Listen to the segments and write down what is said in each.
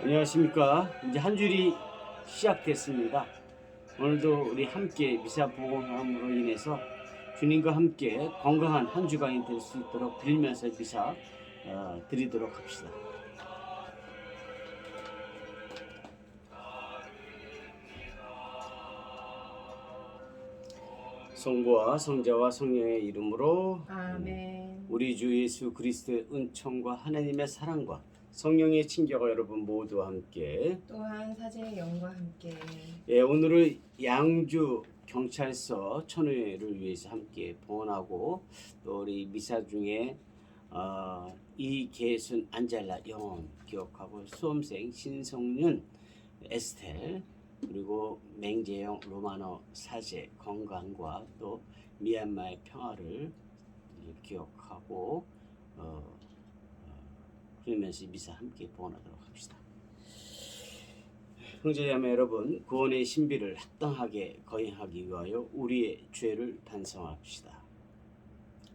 안녕하십니까. 이제 한 줄이 시작됐습니다. 오늘도 우리 함께 미사 복음함으로 인해서 주님과 함께 건강한 한 주간이 될 수 있도록 빌면서 미사 드리도록 합시다. 성부와 성자와 성령의 이름으로 아멘. 우리 주 예수 그리스도의 은총과 하나님의 사랑과 성령의 친교가 여러분 모두와 함께 또한 사제의 영과 함께 오늘은 양주 경찰서 천회를 위해서 함께 봉헌하고 또 우리 미사 중에 이계순 안젤라 영혼 기억하고 수험생 신성윤 에스텔 그리고 맹재영 로마노 사제 건강과 또 미얀마의 평화를 기억하고 그러면서 미사 함께 봉헌하도록 합시다. 형제자매 여러분, 구원의 신비를 합당하게 거행하기 위하여 우리의 죄를 반성합시다.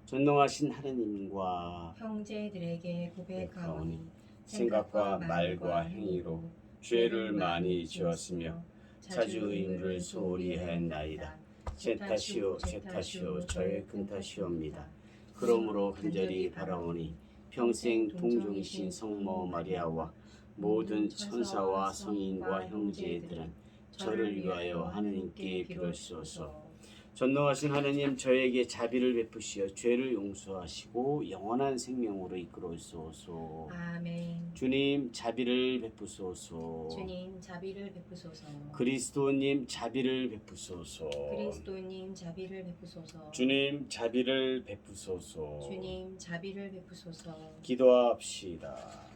전능하신 하나님과 형제들에게 고백하오니 생각과 말과 행위로 죄를 많이 지었으며 자주 의무를 소홀히 하였나이다. 제 탓이요 제 탓이요 저의 큰 탓이옵니다. 그러므로 간절히 바라오니 평생 동정이신 성모 마리아와 모든 천사와 성인과 형제들은 저를 위하여 하나님께 비로소서. 전능하신 하나님, 저에게 자비를 베푸시어 죄를 용서하시고 영원한 생명으로 이끌어주소서. 아멘. 주님 자비를 베푸소서. 주님 자비를 베푸소서. 그리스도님 자비를 베푸소서. 그리스도님 자비를 베푸소서. 주님 자비를 베푸소서. 주님 자비를 베푸소서. 기도합시다.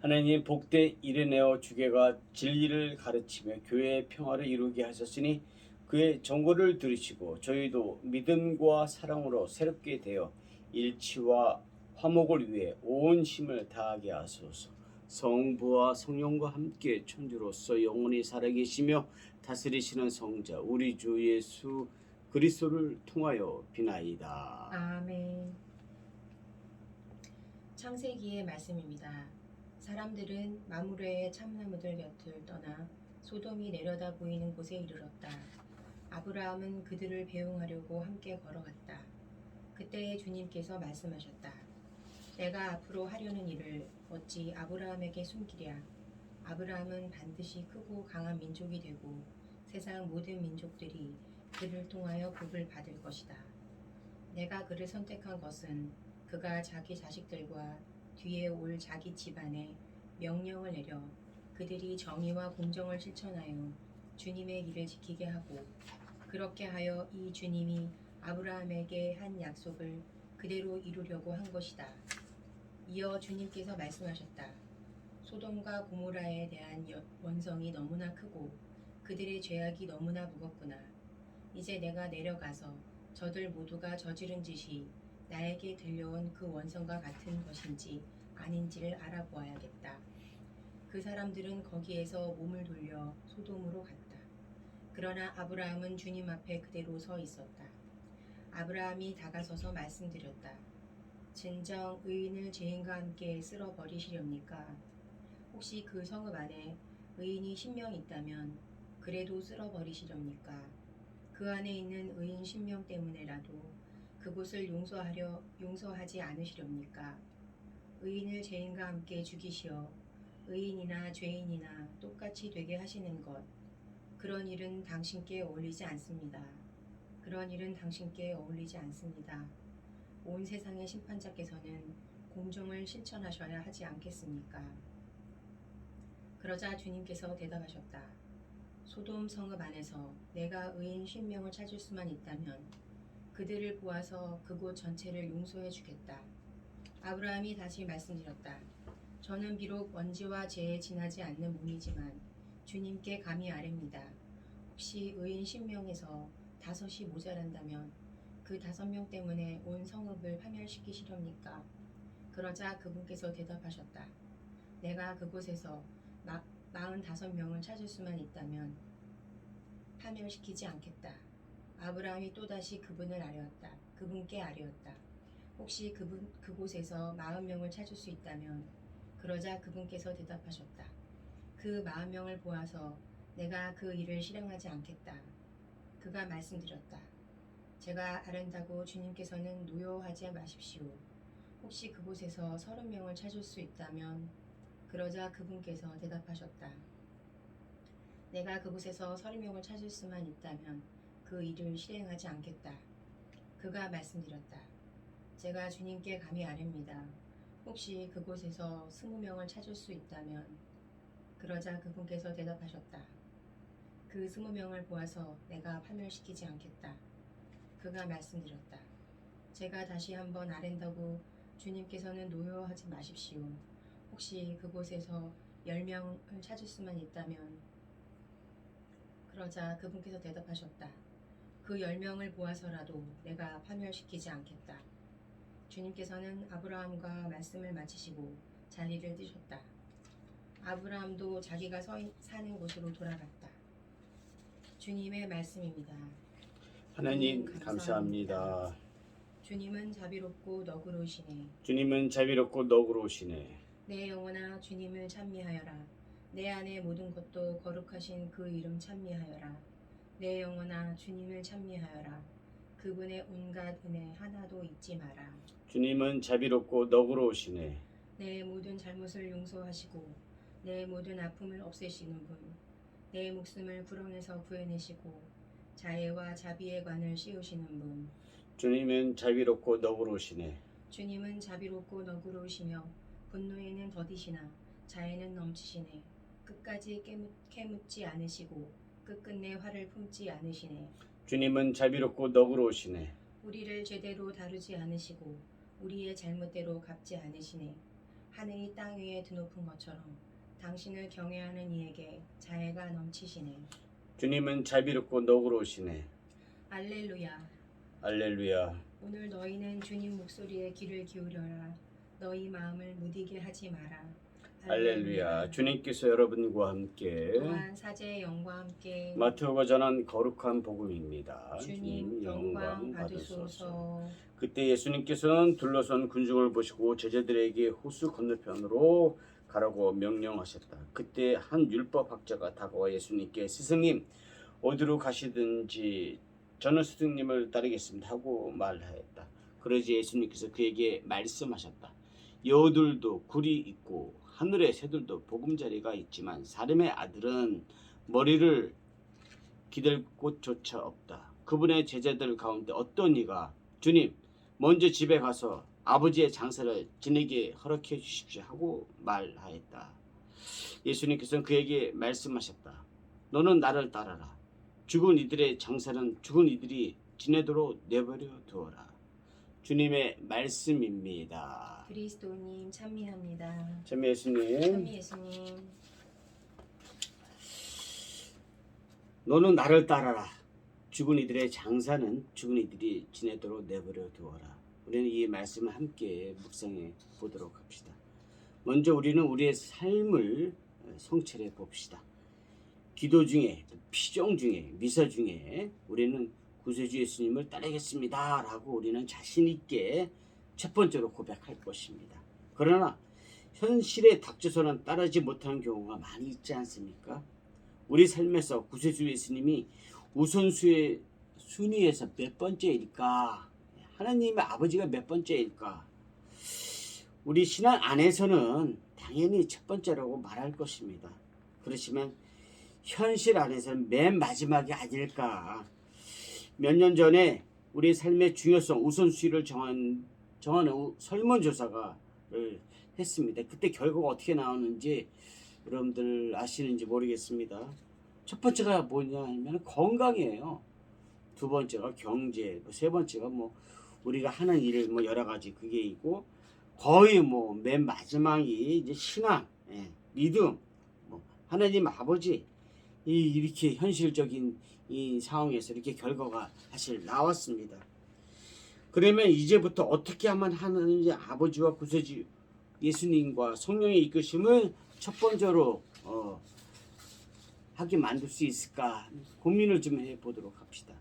하나님, 복된 이르네오 주교가 진리를 가르치며 교회의 평화를 이루게 하셨으니 그의 정고를 들으시고 저희도 믿음과 사랑으로 새롭게 되어 일치와 화목을 위해 온 힘을 다하게 하소서. 성부와 성령과 함께 천주로서 영원히 살아계시며 다스리시는 성자 우리 주 예수 그리스도를 통하여 비나이다. 아멘. 창세기의 말씀입니다. 사람들은 마므레의 참나무들 곁을 떠나 소돔이 내려다 보이는 곳에 이르렀다. 아브라함은 그들을 배웅하려고 함께 걸어갔다. 그때에 주님께서 말씀하셨다. 내가 앞으로 하려는 일을 어찌 아브라함에게 숨기랴. 아브라함은 반드시 크고 강한 민족이 되고 세상 모든 민족들이 그를 통하여 복을 받을 것이다. 내가 그를 선택한 것은 그가 자기 자식들과 뒤에 올 자기 집안에 명령을 내려 그들이 정의와 공정을 실천하여 주님의 일을 지키게 하고 그렇게 하여 이 주님이 아브라함에게 한 약속을 그대로 이루려고 한 것이다. 이어 주님께서 말씀하셨다. 소돔과 고모라에 대한 원성이 너무나 크고 그들의 죄악이 너무나 무겁구나. 이제 내가 내려가서 저들 모두가 저지른 짓이 나에게 들려온 그 원성과 같은 것인지 아닌지를 알아보아야겠다. 그 사람들은 거기에서 몸을 돌려 소돔으로 갔다. 그러나 아브라함은 주님 앞에 그대로 서 있었다. 아브라함이 다가서서 말씀드렸다. 진정 의인을 죄인과 함께 쓸어버리시렵니까? 혹시 그 성읍 안에 의인이 10명 있다면 그래도 쓸어버리시렵니까? 그 안에 있는 의인 10명 때문에라도 그곳을 용서하지 않으시렵니까? 의인을 죄인과 함께 죽이시어 의인이나 죄인이나 똑같이 되게 하시는 것, 그런 일은 당신께 어울리지 않습니다. 그런 일은 당신께 어울리지 않습니다. 온 세상의 심판자께서는 공정을 실천하셔야 하지 않겠습니까? 그러자 주님께서 대답하셨다. 소돔 성읍 안에서 내가 의인 10명을 찾을 수만 있다면 그들을 보아서 그곳 전체를 용서해 주겠다. 아브라함이 다시 말씀드렸다. 저는 비록 원지와 죄에 지나지 않는 몸이지만 주님께 감히 아뢰입니다. 혹시 의인 10명에서 5이 모자란다면 그 5명 때문에 온 성읍을 파멸시키시렵니까? 그러자 그분께서 대답하셨다. 내가 그곳에서 45명을 찾을 수만 있다면 파멸시키지 않겠다. 아브라함이 또다시 그분께 아뢰었다. 혹시 그곳에서 40명을 찾을 수 있다면 그러자 그분께서 대답하셨다. 그 40명을 보아서 내가 그 일을 실행하지 않겠다. 그가 말씀드렸다. 제가 아른다고 주님께서는 노여워하지 마십시오. 혹시 그곳에서 30명을 찾을 수 있다면 그러자 그분께서 대답하셨다. 내가 그곳에서 30명을 찾을 수만 있다면 그 일을 실행하지 않겠다. 그가 말씀드렸다. 제가 주님께 감히 아뢰입니다. 혹시 그곳에서 20명을 찾을 수 있다면 그러자 그분께서 대답하셨다. 그 20명을 보아서 내가 파멸시키지 않겠다. 그가 말씀드렸다. 제가 다시 한번 아랜다고 주님께서는 노여워하지 마십시오. 혹시 그곳에서 10명을 찾을 수만 있다면 그러자 그분께서 대답하셨다. 그 10명을 보아서라도 내가 파멸시키지 않겠다. 주님께서는 아브라함과 말씀을 마치시고 자리를 뜨셨다. 아브라함도 자기가 사는 곳으로 돌아갔다. 주님의 말씀입니다. 하나님 감사합니다. 주님은 자비롭고 너그러우시네. 주님은 자비롭고 너그러우시네. 내 영혼아 주님을 찬미하여라. 내 안의 모든 것도 거룩하신 그 이름 찬미하여라. 내 영혼아 주님을 찬미하여라. 그분의 온갖 은혜 하나도 잊지 마라. 주님은 자비롭고 너그러우시네. 내 모든 잘못을 용서하시고 내 모든 아픔을 없애시는 분. 내 목숨을 구렁에서 구해내시고 자애와 자비의 관을 씌우시는 분. 주님은 자비롭고 너그러우시네. 주님은 자비롭고 너그러우시며 분노에는 더디시나 자애는 넘치시네. 끝까지 캐묻지 않으시고 끝끝내 화를 품지 않으시네. 주님은 자비롭고 너그러우시네. 우리를 제대로 다루지 않으시고 우리의 잘못대로 갚지 않으시네. 하늘이 땅 위에 드높은 것처럼 당신을 경외하는 이에게 자애가 넘치시네. 주님은 자비롭고 너그러우시네. 알렐루야. 알렐루야. 오늘 너희는 주님 목소리에 귀를 기울여라. 너희 마음을 무디게 하지 마라. 할렐루야. 주님께서 여러분과 함께 또한 사제의 영과 함께 마태오가 전한 거룩한 복음입니다. 주님 영광 받으소서. 그때 예수님께서는 둘러선 군중을 보시고 제자들에게 호수 건너편으로 가라고 명령하셨다. 그때 한 율법학자가 다가와 예수님께 스승님 어디로 가시든지 저는 스승님을 따르겠습니다 하고 말하였다. 그러지 예수님께서 그에게 말씀하셨다. 여우들도 굴이 있고 하늘의 새들도 보금자리가 있지만 사람의 아들은 머리를 기댈 곳조차 없다. 그분의 제자들 가운데 어떤 이가 주님 먼저 집에 가서 아버지의 장사를 지내게 허락해 주십시오 하고 말하였다. 예수님께서는 그에게 말씀하셨다. 너는 나를 따라라. 죽은 이들의 장사는 죽은 이들이 지내도록 내버려 두어라. 주님의 말씀입니다. 그리스도님 찬미합니다. 찬미 예수님. 찬미 예수님. 너는 나를 따라라. 죽은 이들의 장사는 죽은 이들이 지내도록 내버려 두어라. 우리는 이 말씀을 함께 묵상해 보도록 합시다. 먼저 우리는 우리의 삶을 성찰해 봅시다. 기도 중에, 피정 중에, 미사 중에 우리는 구세주 예수님을 따르겠습니다 라고 우리는 자신 있게 첫 번째로 고백할 것입니다. 그러나 현실에 닥쳐서는 따르지 못하는 경우가 많이 있지 않습니까? 우리 삶에서 구세주 예수님이 우선순위에서 몇 번째일까? 하나님의 아버지가 몇 번째일까? 우리 신앙 안에서는 당연히 첫 번째라고 말할 것입니다. 그렇지만 현실 안에서는 맨 마지막이 아닐까? 몇 년 전에 우리 삶의 중요성 우선순위를 정하는 설문조사가 했습니다. 그때 결과가 어떻게 나오는지 여러분들 아시는지 모르겠습니다. 첫 번째가 뭐냐 하면 건강이에요. 두 번째가 경제, 세 번째가 우리가 하는 일 여러 가지 그게 있고 거의 맨 마지막이 이제 신앙, 믿음, 하나님 아버지 이렇게 현실적인 이 상황에서 이렇게 결과가 사실 나왔습니다. 그러면 이제부터 어떻게 하면 하나님 아버지와 구세주 예수님과 성령의 이끄심을 첫 번째로 하게 만들 수 있을까 고민을 좀 해보도록 합시다.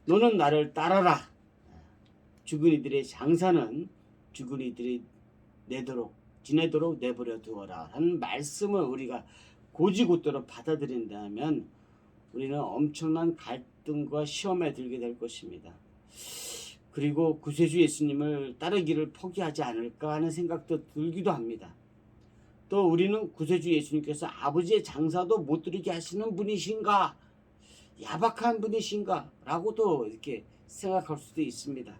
너는 나를 따라라. 죽은 이들의 장사는 죽은 이들이 내도록 지내도록 내버려 두어라 하는 말씀을 우리가 고지고대로 받아들인다면 우리는 엄청난 갈등과 시험에 들게 될 것입니다. 그리고 구세주 예수님을 따르기를 포기하지 않을까 하는 생각도 들기도 합니다. 또 우리는 구세주 예수님께서 아버지의 장사도 못 이루게 하시는 분이신가, 야박한 분이신가 라고도 이렇게 생각할 수도 있습니다.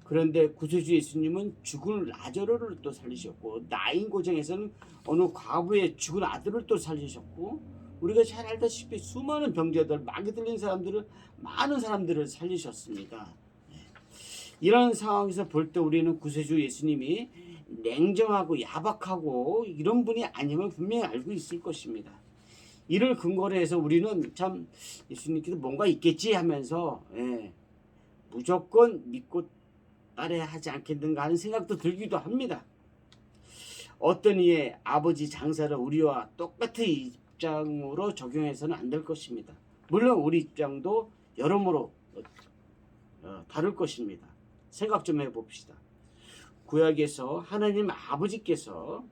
그런데 구세주 예수님은 죽은 라자로를 또 살리셨고, 나인 고장에서는 어느 과부의 죽은 아들을 또 살리셨고, 우리가 잘 알다시피 수많은 병자들, 마귀 들린 사람들을, 많은 사람들을 살리셨습니다. 이런 상황에서 볼 때 우리는 구세주 예수님이 냉정하고 야박하고 이런 분이 아님을 분명히 알고 있을 것입니다. 이를 근거로 해서 우리는 참 예수님께서 뭔가 있겠지 하면서 무조건 믿고 따라야 하지 않겠는가 하는 생각도 들기도 합니다. 어떤 이의 아버지 장사를 우리와 똑같은 입장으로 적용해서는 안 될 것입니다. 물론 우리 입장도 여러모로 다를 것입니다. 생각 좀 해봅시다. 구약에서 하나님 아버지께서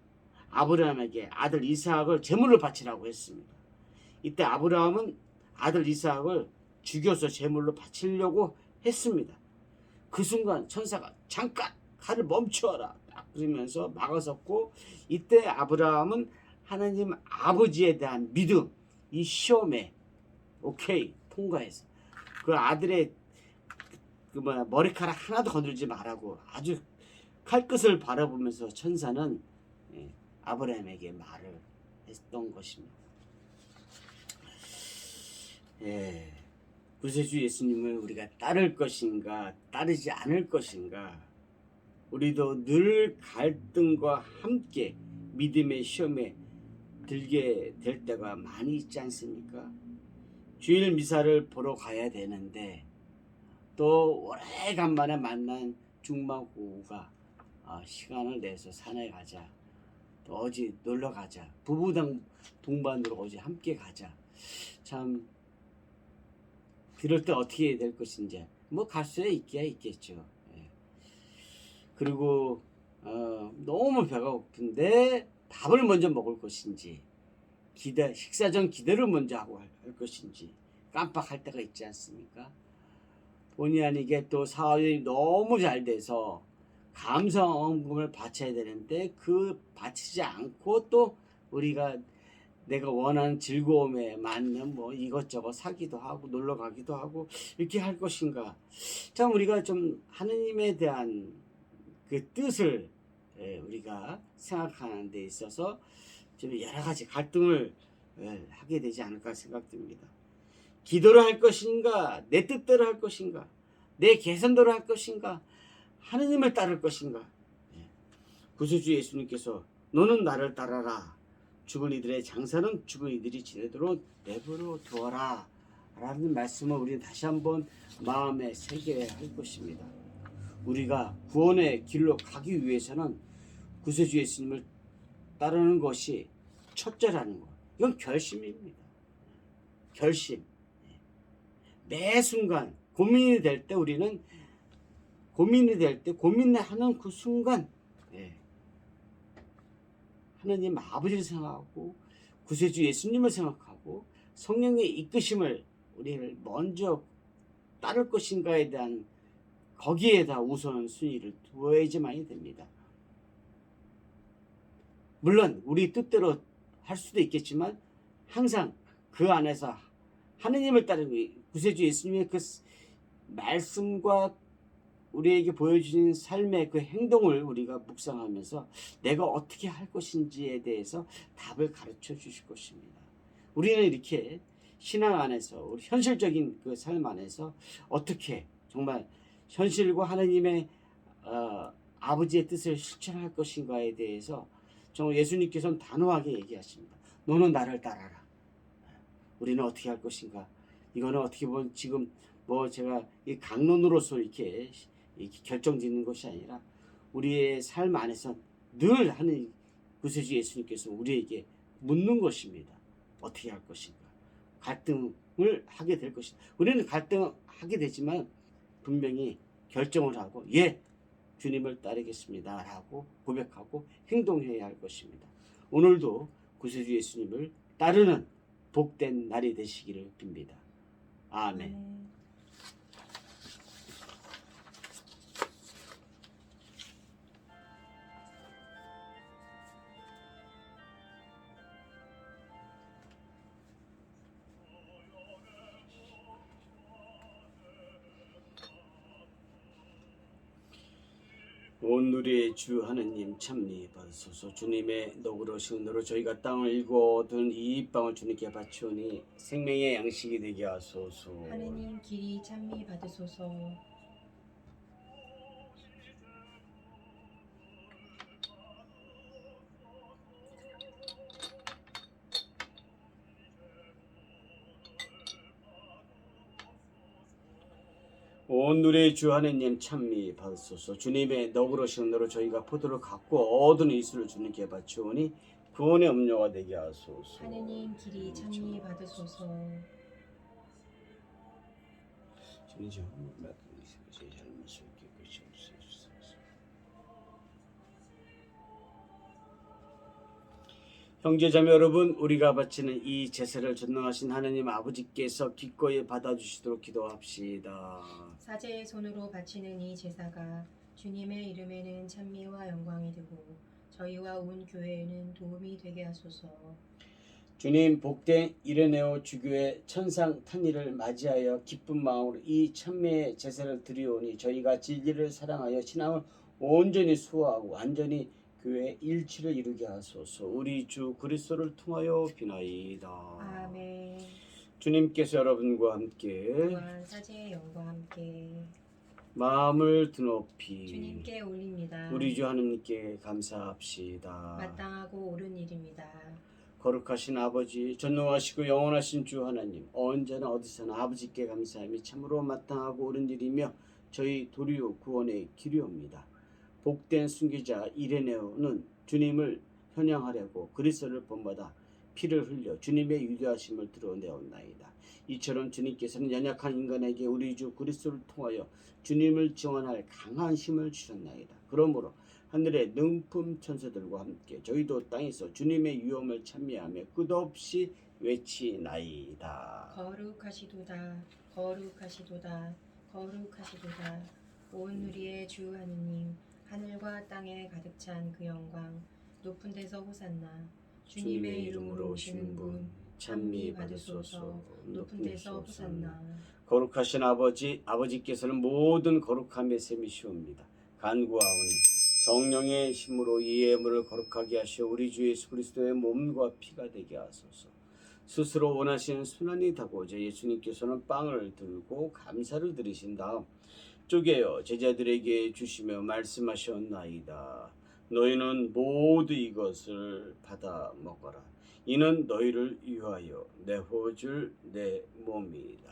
아브라함에게 아들 이삭을 제물로 바치라고 했습니다. 이때 아브라함은 아들 이삭을 죽여서 제물로 바치려고 했습니다. 그 순간 천사가 잠깐 칼을 멈추어라 딱 그러면서 막아섰고, 이때 아브라함은 하나님 아버지에 대한 믿음, 이 시험에 오케이 통과해서 그 아들의 머리카락 하나도 건들지 말라고 아주 칼끝을 바라보면서 천사는 아브라함에게 말을 했던 것입니다. 구세주 예수님을 우리가 따를 것인가 따르지 않을 것인가, 우리도 늘 갈등과 함께 믿음의 시험에 들게 될 때가 많이 있지 않습니까? 주일 미사를 보러 가야 되는데 또 오래간만에 만난 중마고우가 시간을 내서 산에 가자, 또 어디 놀러 가자, 부부 동반으로 어디 함께 가자. 참 그럴 때 어떻게 될 것인지 뭐 갈 수야 있겠죠. 그리고 너무 배가 고픈데 밥을 먼저 먹을 것인지, 식사 전 기도를 먼저 하고 할 것인지 깜빡할 때가 있지 않습니까? 본의 아니게 또 사업이 너무 잘 돼서 감사원금을 바쳐야 되는데 그 바치지 않고 또 우리가 내가 원하는 즐거움에 맞는 뭐 이것저것 사기도 하고 놀러 가기도 하고 이렇게 할 것인가. 참 우리가 좀 하느님에 대한 그 뜻을 우리가 생각하는 데 있어서 좀 여러 가지 갈등을 하게 되지 않을까 생각됩니다. 기도를 할 것인가, 내 뜻대로 할 것인가, 내 계산대로 할 것인가, 하느님을 따를 것인가. 구세주 예수님께서 너는 나를 따라라, 죽은 이들의 장사는 죽은 이들이 지내도록 내버려 두어라 라는 말씀을 우리는 다시 한번 마음에 새겨야 할 것입니다. 우리가 구원의 길로 가기 위해서는 구세주 예수님을 따르는 것이 첫째라는 것, 이건 결심입니다. 결심. 매 순간 고민이 될 때 우리는 고민하는 그 순간 하나님 아버지를 생각하고 구세주 예수님을 생각하고 성령의 이끄심을 우리를 먼저 따를 것인가에 대한 거기에다 우선순위를 두어야지만이 됩니다. 물론 우리 뜻대로 할 수도 있겠지만 항상 그 안에서 하느님을 따르는 구세주 예수님의 그 말씀과 우리에게 보여주신 삶의 그 행동을 우리가 묵상하면서 내가 어떻게 할 것인지에 대해서 답을 가르쳐 주실 것입니다. 우리는 이렇게 신앙 안에서 우리 현실적인 그 삶 안에서 어떻게 정말 현실과 하나님의 아버지의 뜻을 실천할 것인가에 대해서 정말 예수님께서는 단호하게 얘기하십니다. 너는 나를 따라라. 우리는 어떻게 할 것인가? 이거는 어떻게 보면 지금 뭐 제가 이 강론으로서 이렇게 결정짓는 것이 아니라 우리의 삶 안에서 늘 하는 구세주 예수님께서 우리에게 묻는 것입니다. 어떻게 할 것인가? 갈등을 하게 될 것이다. 우리는 갈등을 하게 되지만 분명히 결정을 하고 주님을 따르겠습니다 라고 고백하고 행동해야 할 것입니다. 오늘도 구세주 예수님을 따르는 복된 날이 되시기를 빕니다. 아멘. 온 누리의 주 하느님 참리 받으소서. 주님의 너그러우신 은혜로 저희가 땅을 일구 얻은 이 빵을 주님께 바치오니 생명의 양식이 되게 하소서. 하느님 길이 찬미 받으소서. 온 누리의 주 하느님 참미 받으소서. 주님의 너그러우신 은혜로 저희가 포도를 갖고 얻은 이수를 주님께 바치오니 구원의 음료가 되게 하소서. 하느님 길이 찬미 받으소서. 주님 저 제 잘못을 깨끗이 없애주소서. 형제자매 여러분, 우리가 바치는 이 제사를 전능하신 하느님 아버지께서 기꺼이 받아주시도록 기도합시다. 사제의 손으로 바치는 이 제사가 주님의 이름에는 찬미와 영광이 되고 저희와 온 교회에는 도움이 되게 하소서. 주님 복된 이레네오 주교의 천상 탄일을 맞이하여 기쁜 마음으로 이 찬미의 제사를 드리오니 저희가 진리를 사랑하여 신앙을 온전히 수호하고 완전히 교회의 일치를 이루게 하소서. 우리 주 그리스도를 통하여 비나이다. 아멘. 주님께서 여러분과 함께 또한 사제의 영과 함께 마음을 드높이 주님께 올립니다. 우리 주 하느님께 감사합시다. 마땅하고 옳은 일입니다. 거룩하신 아버지, 전능하시고 영원하신 주 하나님, 언제나 어디서나 아버지께 감사함이 참으로 마땅하고 옳은 일이며 저희 도리오 구원의 길이옵니다. 복된 순교자 이레네오는 주님을 현양하려고 그리스도를 본받아 피를 흘려 주님의 위대하심을 드러내었나이다. 이처럼 주님께서는 연약한 인간에게 우리 주 그리스도를 통하여 주님을 증언할 강한 힘을 주셨나이다. 그러므로 하늘의 능품 천사들과 함께 저희도 땅에서 주님의 위엄을 찬미하며 끝없이 외치나이다. 거룩하시도다, 거룩하시도다, 거룩하시도다. 온 우리의 주 하느님, 하늘과 땅에 가득 찬 그 영광, 높은 데서 호산나. 주님의 이름으로 오시는 분, 찬미 받으소서. 높은 데서 호산나. 거룩하신 아버지, 아버지께서는 모든 거룩함의 셈이시옵니다. 간구하오니 성령의 힘으로 이 예물을 거룩하게 하시어 우리 주 예수 그리스도의 몸과 피가 되게 하소서. 스스로 원하시는 순환이 다고자 예수님께서는 빵을 들고 감사를 드리신 다음 쪼개어 제자들에게 주시며 말씀하셨나이다. 너희는 모두 이것을 받아 먹어라. 이는 너희를 위하여 내어줄 내 몸이다.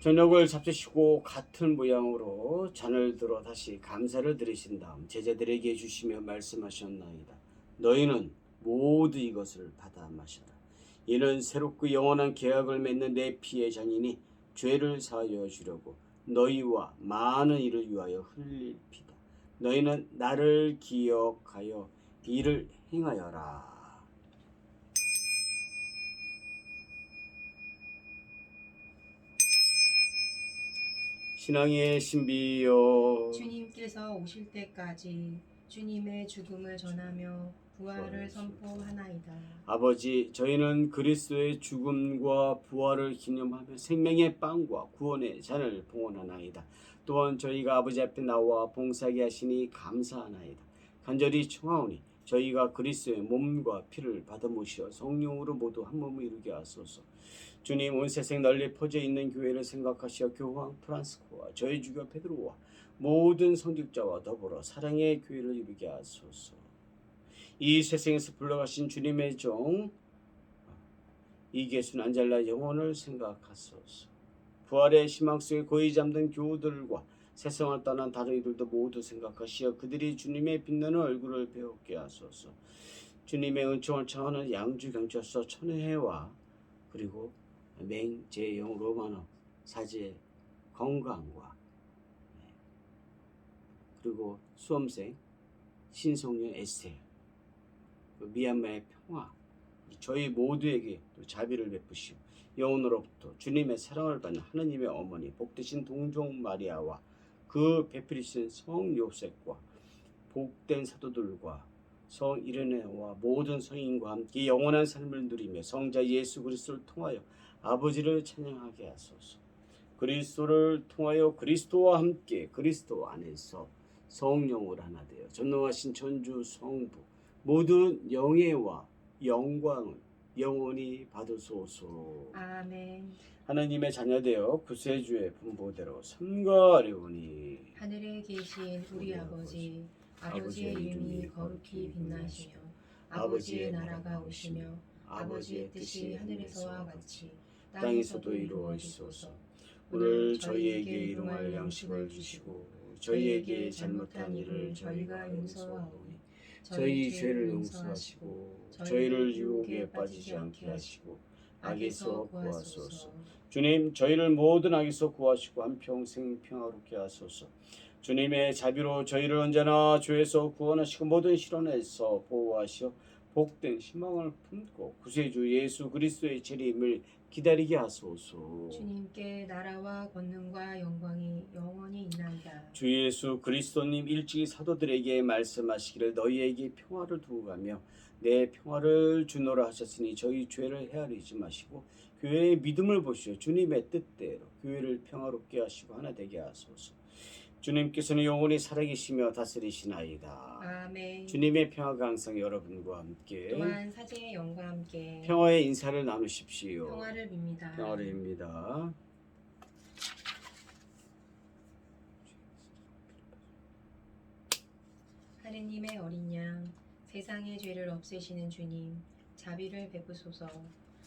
저녁을 잡수시고 같은 모양으로 잔을 들어 다시 감사를 드리신 다음 제자들에게 주시며 말씀하셨나이다. 너희는 모두 이것을 받아 마셔라. 이는 새롭고 영원한 계약을 맺는 내 피의 잔이니 죄를 사하여 주려고 너희와 많은 이를 위하여 흘릴 피다. 너희는 나를 기억하여 이를 행하여라. 신앙의 신비여, 주님께서 오실 때까지 주님의 죽음을 전하며 부활을 선포하나이다. 아버지, 저희는 그리스도의 죽음과 부활을 기념하며 생명의 빵과 구원의 잔을 봉헌하나이다. 또한 저희가 아버지 앞에 나와 봉사하게 하시니 감사하나이다. 간절히 청하오니 저희가 그리스도의 몸과 피를 받아 모시어 성령으로 모두 한 몸을 이루게 하소서. 주님, 온 세상 널리 퍼져 있는 교회를 생각하시어 교황 프란스코와 저희 주교 베드로와 모든 성직자와 더불어 사랑의 교회를 이루게 하소서. 이 세상에서 불러가신 주님의 종 이계순 안젤라 영혼을 생각하소서. 부활의 희망 속에 고이 잠든 교우들과 세상을 떠난 다른 이들도 모두 생각하시어 그들이 주님의 빛나는 얼굴을 배우게 하소서. 주님의 은총을 청하는 양주 경찰서 천혜와 그리고 맹제영 로마노 사제 건강과 그리고 수험생 신성년 에스텔 그 미얀마의 평화 저희 모두에게 또 자비를 베푸시오. 영혼으로부터 주님의 사랑을 받는 하느님의 어머니 복되신 동정 마리아와 그 베푸리신 성 요셉과 복된 사도들과 성 이레네와 모든 성인과 함께 영원한 삶을 누리며 성자 예수 그리스도를 통하여 아버지를 찬양하게 하소서. 그리스도를 통하여 그리스도와 함께 그리스도 안에서 성령을 하나 되어 전능하신 천주 성부 모든 영예와 영광을 영원히 받으소서. 아멘. 하느님의 자녀되어 구세주의 분보대로 삼가하려니 하늘에 계신 우리 아버지, 아버지의 이름이 거룩히 빛나시며 아버지의 나라가 오시며 아버지의 뜻이 하늘에서와 같이 땅에서도 이루어지소서. 오늘 저희에게 일용할 양식을 주시고 저희에게 잘못한 일을 저희가 용서하오니 저희 죄를 용서하시고 저희를 유혹에 빠지지 않게 하시고 악에서 구하소서. 주님 저희를 모든 악에서 구하시고 한평생 평화롭게 하소서. 주님의 자비로 저희를 언제나 죄에서 구원하시고 모든 시련에서 보호하시어 복된 희망을 품고 구세주 예수 그리스도의 재림을 기다리게 하소서. 주님께 나라와 권능과 영광이 영원히 있나이다. 주 예수 그리스도님 일찍이 사도들에게 말씀하시기를 너희에게 평화를 두고 가며 내 평화를 주노라 하셨으니 저희 죄를 헤아리지 마시고 교회의 믿음을 보시어 주님의 뜻대로 교회를 평화롭게 하시고 하나 되게 하소서. 주님께서는 영원히 살아계시며 다스리시나이다. 아멘. 주님의 평화가 항상 여러분과 함께 또한 사제의 영과 함께 평화의 인사를 나누십시오. 평화를 빕니다. 평화를 빕니다. 하느님의 어린 양, 세상의 죄를 없애시는 주님, 자비를 베푸소서.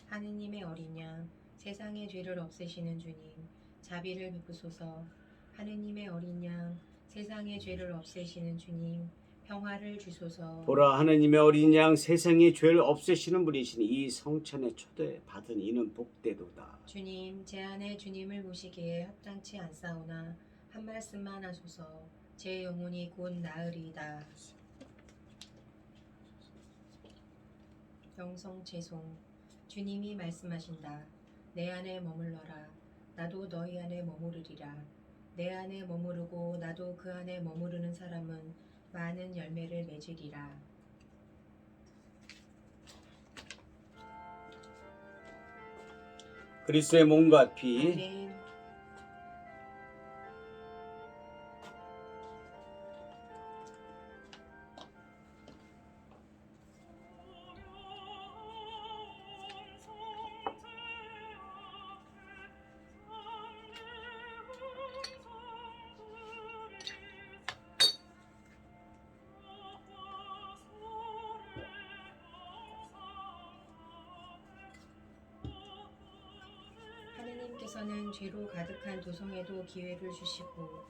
하느님의 어린 양, 세상의 죄를 없애시는 주님, 자비를 베푸소서. 하느님의 어린 양, 세상의 죄를 없애시는 주님, 평화를 주소서. 보라 하느님의 어린 양 세상의 죄를 없애시는 분이시니 이 성찬에 초대받은 이는 복되도다. 주님, 제 안에 주님을 모시기에 합당치 않사오나 한 말씀만 하소서. 제 영혼이 곧 나으리이다. 영성채송. 주님이 말씀하신다. 내 안에 머물러라. 나도 너희 안에 머무르리라. 내 안에 머무르고 나도 그 안에 머무르는 사람은 많은 열매를 맺으리라. 그리스도의 몸과 피 아멘. 하느님께서는 죄로 가득한 도성에도 기회를 주시고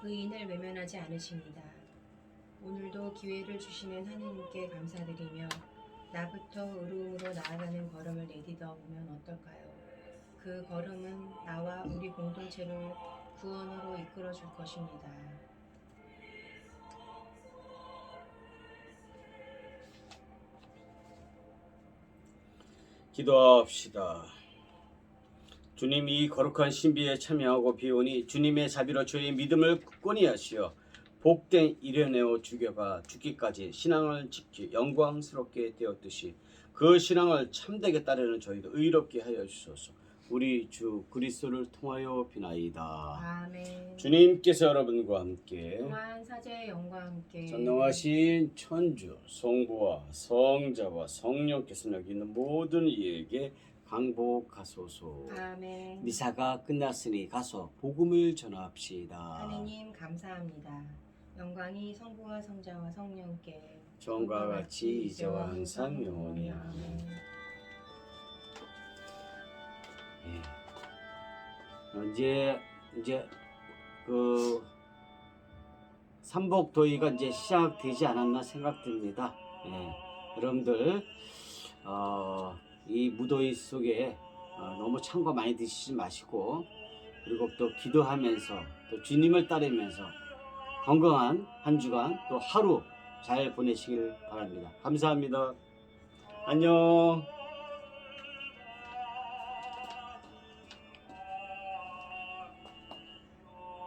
의인을 외면하지 않으십니다. 오늘도 기회를 주시는 하느님께 감사드리며 나부터 의로움으로 나아가는 걸음을 내딛어 보면 어떨까요? 그 걸음은 나와 우리 공동체를 구원으로 이끌어 줄 것입니다. 기도합시다. 주님 이 거룩한 신비에 참여하고 비오니 주님의 자비로 저희의 믿음을 굳건히 하시어 복된 이려내어 죽여가 죽기까지 신앙을 지키 영광스럽게 되었듯이 그 신앙을 참되게 따르는 저희도 의롭게 하여 주소서. 우리 주 그리스도를 통하여 비나이다. 아멘. 주님께서 여러분과 함께 또한 사제의 영과 함께 전능하신 천주 성부와 성자와 성령께서 여기 있는 모든 이에게 강복하소서. 아멘. 미사가 끝났으니 가서 복음을 전합시다. 하느님 감사합니다. 영광이 성부와 성자와 성령께 전과 같이 이제와 항상 영원히 아멘. 이제 그 삼복도의가 이제 시작되지 않았나 생각됩니다. 여러분들 이 무더위 속에 너무 찬 거 많이 드시지 마시고, 그리고 또 기도하면서 또 주님을 따르면서 건강한 한 주간 또 하루 잘 보내시길 바랍니다. 감사합니다. 안녕.